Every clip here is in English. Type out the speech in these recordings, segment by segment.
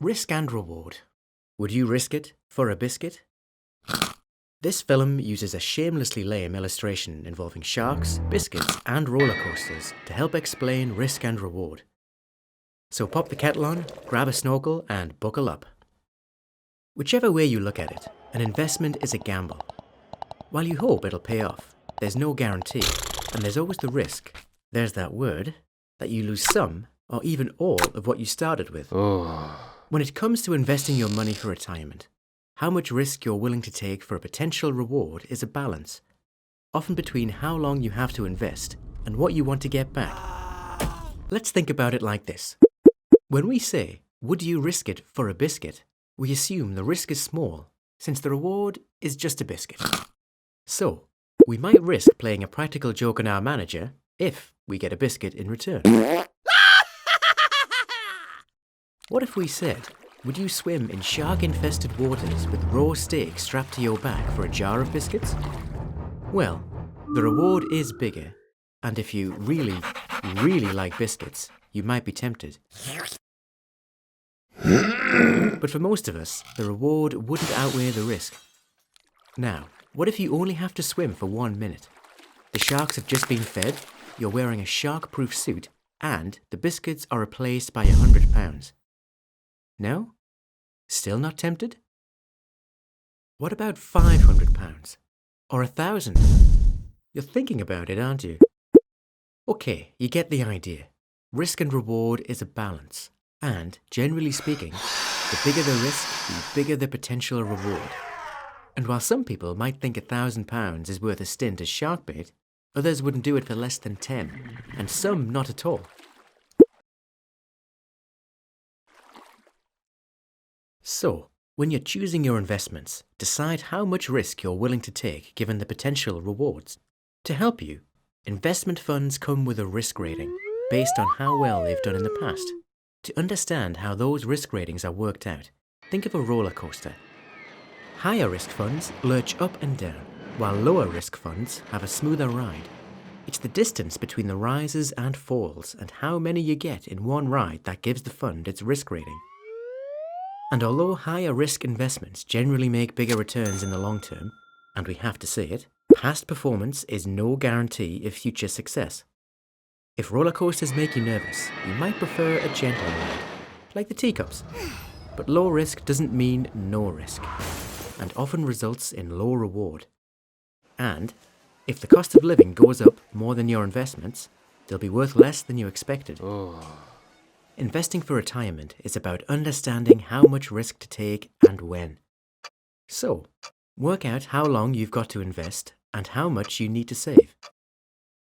Risk and reward. Would you risk it for a biscuit? This film uses a shamelessly lame illustration involving sharks, biscuits, and roller coasters to help explain risk and reward. So pop the kettle on, grab a snorkel, and buckle up. Whichever way you look at it, an investment is a gamble. While you hope it'll pay off, there's no guarantee, and there's always the risk, there's that word, that you lose some or even all of what you started with. When it comes to investing your money for retirement, how much risk you're willing to take for a potential reward is a balance, often between how long you have to invest and what you want to get back. Let's think about it like this. When we say, would you risk it for a biscuit, we assume the risk is small, since the reward is just a biscuit. So, we might risk playing a practical joke on our manager if we get a biscuit in return. What if we said, would you swim in shark-infested waters with raw steak strapped to your back for a jar of biscuits? Well, the reward is bigger, and if you really, really like biscuits, you might be tempted. But for most of us, the reward wouldn't outweigh the risk. Now, what if you only have to swim for 1 minute? The sharks have just been fed, you're wearing a shark-proof suit, and the biscuits are replaced by £100. No? Still not tempted? What about £500? Or £1,000? You're thinking about it, aren't you? Okay, you get the idea. Risk and reward is a balance. And, generally speaking, the bigger the risk, the bigger the potential reward. And while some people might think £1,000 is worth a stint as shark bait, others wouldn't do it for less than 10, and some not at all. So, when you're choosing your investments, decide how much risk you're willing to take given the potential rewards. To help you, investment funds come with a risk rating based on how well they've done in the past. To understand how those risk ratings are worked out, think of a roller coaster. Higher risk funds lurch up and down, while lower risk funds have a smoother ride. It's the distance between the rises and falls and how many you get in one ride that gives the fund its risk rating. And although higher risk investments generally make bigger returns in the long term, and we have to say it, past performance is no guarantee of future success. If roller coasters make you nervous, you might prefer a gentle ride, like the teacups. But low risk doesn't mean no risk, and often results in low reward. And if the cost of living goes up more than your investments, they'll be worth less than you expected. Investing for retirement is about understanding how much risk to take and when. So, work out how long you've got to invest and how much you need to save.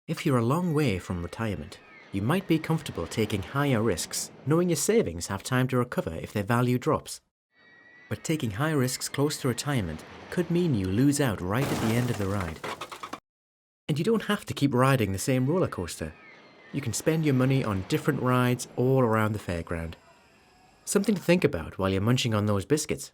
If you're a long way from retirement, you might be comfortable taking higher risks, knowing your savings have time to recover if their value drops. But taking high risks close to retirement could mean you lose out right at the end of the ride. And you don't have to keep riding the same roller coaster. You can spend your money on different rides all around the fairground. Something to think about while you're munching on those biscuits.